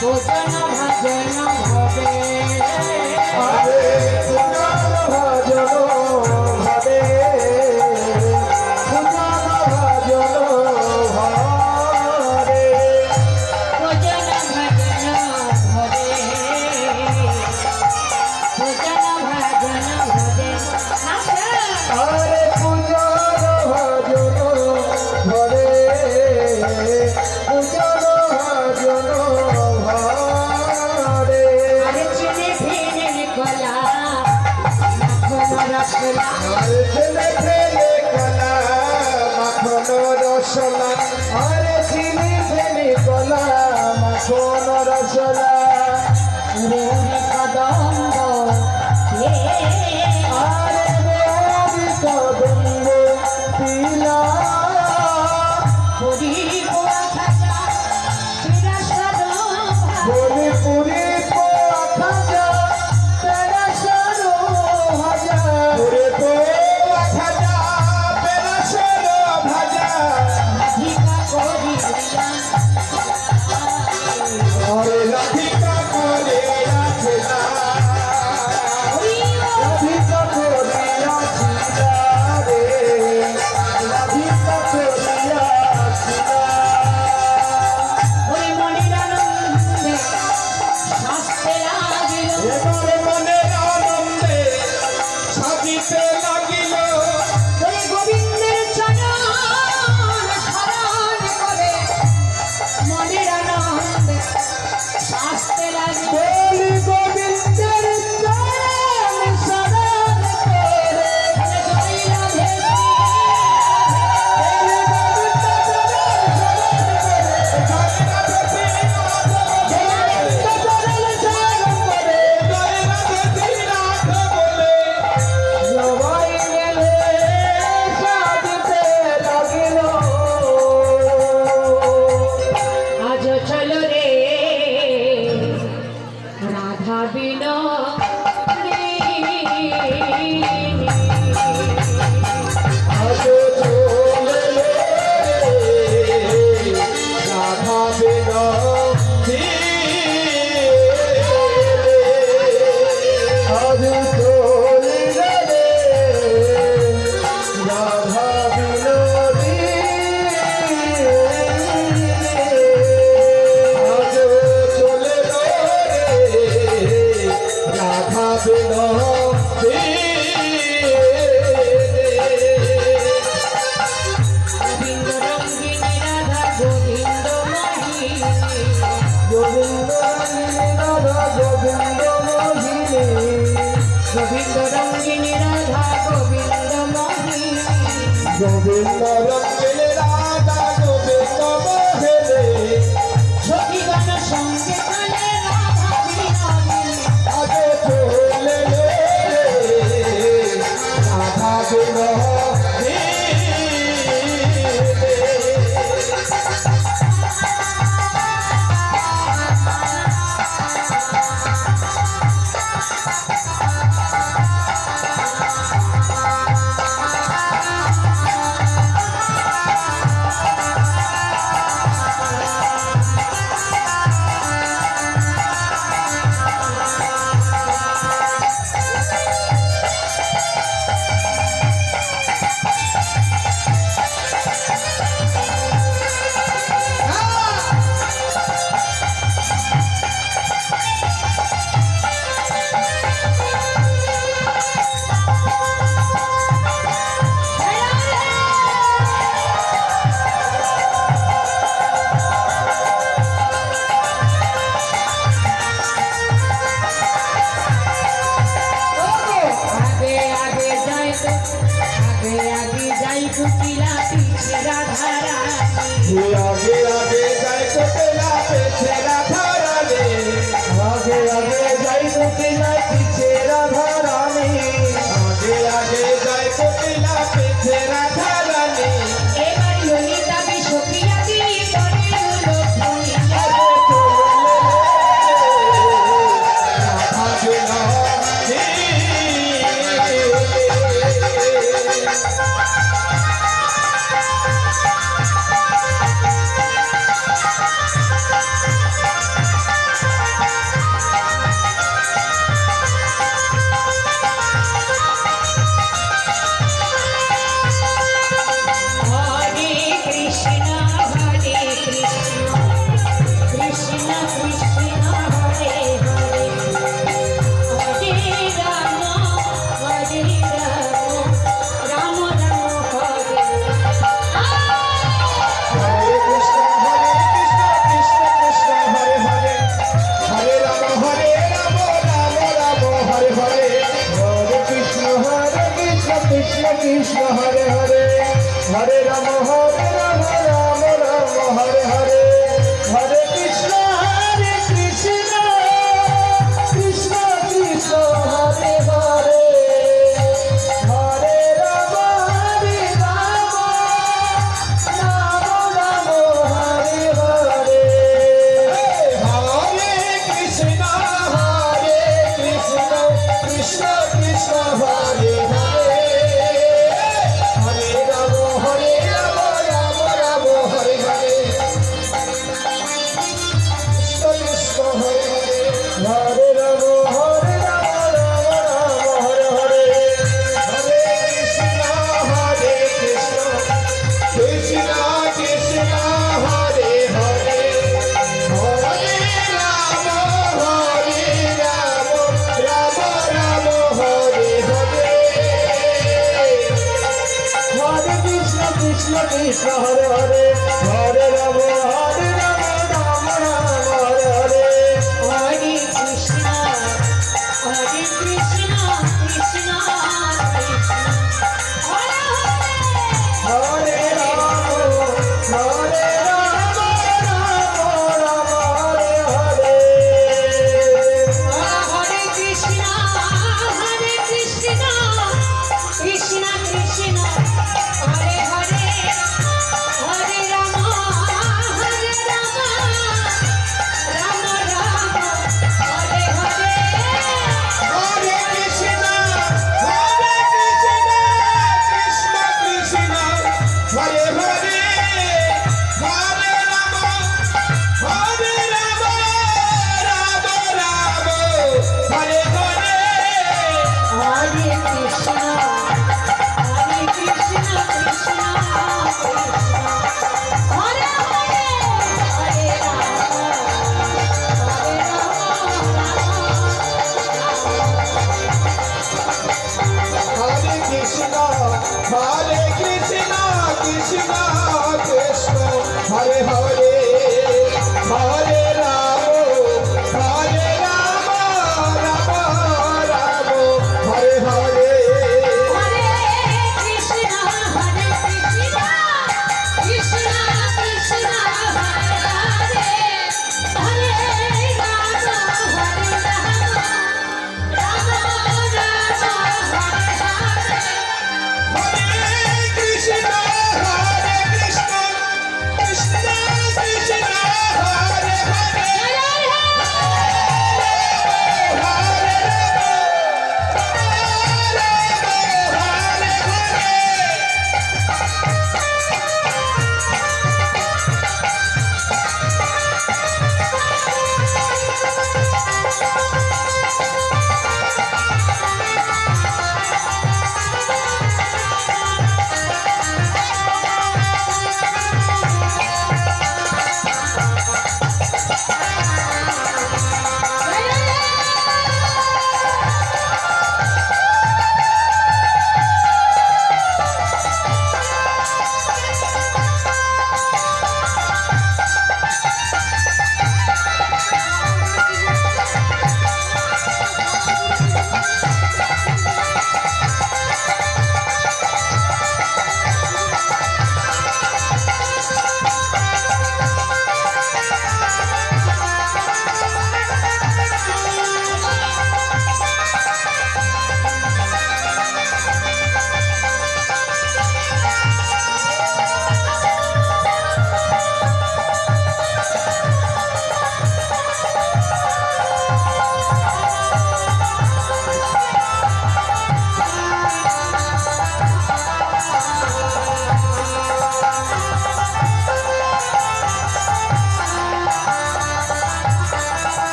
ভজন ভজন হবে আরে ভজন ভজন হবে ভজন ভজন হবে ভজন ভজন হবে ভজন ভজন হবে আরে ভজন ভজন হবে ভজন ভজন হবে আরে চিনে ফিরে গলা মাখন রসলা আরে ছেলে ছেলে কলা মাখন রসলা আরে চিনি ফেনি কলা মাখন রসলা রে কদম্ব আরে বেরি কদম্ব পিলা পুরি পোয়া খাজা তেরা সাদো বলি পুরি পোয়া খাজা তেরা সরো ভাজা পুরি পোয়া খাজা তেরা সরো ভাজা রাধিকা করি আরে রাধিকা করে আছে না রাধিকা করে আছে না রে রাধিকা করে আছে না ওরে মনের আনন্দে শাস্তে লাগিল এবারে মনের আনন্দে সাজিতে লাগিল ওরে গোবিন্দের চরণ স্মরণ করে মনের আনন্দে শাস্তে লাগিল বলি গোবিন্দের চরণ শরণ করে জয় রাধে বলি গোবিন্দের চরণ বলে জয় রাধে শ্রীনাথ বলে সবাই মিলে সাজিতে লাগিল আজ চলো রে রাধা বিনো আজ চলে রাধা বিনতি আজ চলে রাধা বিনতি আজ চলে রাধা বিনতি গোবিন্দ রঙ্গিনী রাধা গোবিন্দ মহি গোবিন্দ রাধা গোবিন্দ মোহিনী গোবিন্দ রঙ্গিনী রাধা গোবিন্দ মহি গোবিন্দ রঙ্গিনী রাধা গোবিন্দ মোহিনী সখীগণ সঙ্গে কালে রাধা বিনোদিনী আগে চলে রাধা বিনতি আগে আগে যাই তো আগে আগে যাই তো কিলা পিছে রাধা রানী আগে আগে যাই তো পেলা পেছে রাধা রানী আগে আগে যাই তো পেলা পিছে রাধা রানী আগে আগে যাই তো পেলা পেছে রাধা রানী এবার ললিতা বিশ্বপিয়া দি করে লক্ষ্মী আগে চলে রাধা বিনতি কৃষ্ণ হরে হরে হরে রাম হরে রাম রাম রাম হরে হরে হরে কৃষ্ণ কৃষ্ণ কৃষ্ণ হরে হরে হরে রাম হরে রাম রাম রাম হরে হরে হরে কৃষ্ণ কৃষ্ণ কৃষ্ণ হরে হরে হরে রাম রাম রাম হরে হরে হরে কৃষ্ণ কৃষ্ণ কৃষ্ণ হরে হরে হরে রাম রাম রাম হরে হরে হরে কৃষ্ণ কৃষ্ণ কৃষ্ণ হরে হরে হরে রাম হরে কৃষ্ণ কৃষ্ণ কৃষ্ণ হরে হরে হরে রাম রাম রাম হরে হরে হরে কৃষ্ণ কৃষ্ণ কৃষ্ণ হরে হরে হরে রাম রাম হরে হরে কৃষ্ণ কৃষ্ণ কৃষ্ণ হরে হরে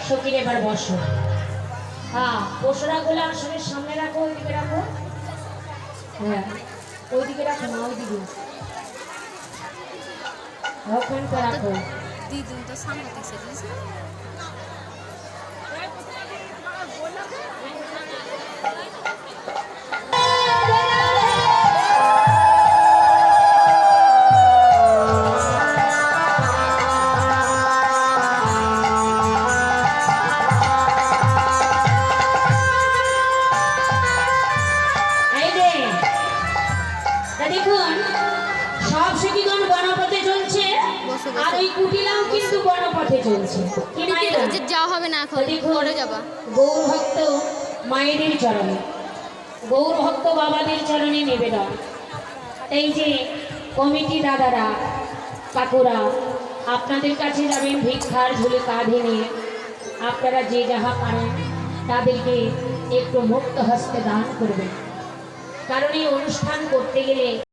সখীর এবার বসো। হ্যাঁ, পশুরাগুলো আসনের সামনে রাখো, ওইদিকে রাখো। হ্যাঁ, ওইদিকে রাখো না, ওইদিকে ওখানটা রাখো। দিদি তো সামনে দিছে পথে চলছে কি মায়েরা যাওয়া হবে না এখন, দেখুন, পরে যাবা। গৌর ভক্ত মায়েদের চরণে, গৌর ভক্ত বাবাদের চরণে নিবেদন। এই যে কমিটি দাদারা কাকুরা আপনাদের কাছে যাবেন ভিক্ষার ঝুলে কাঁধে নিয়ে, আপনারা যে যাহা পারেন তাদেরকে একটু মুক্ত হস্তে দান করবেন, কারণ এই অনুষ্ঠান করতে গেলে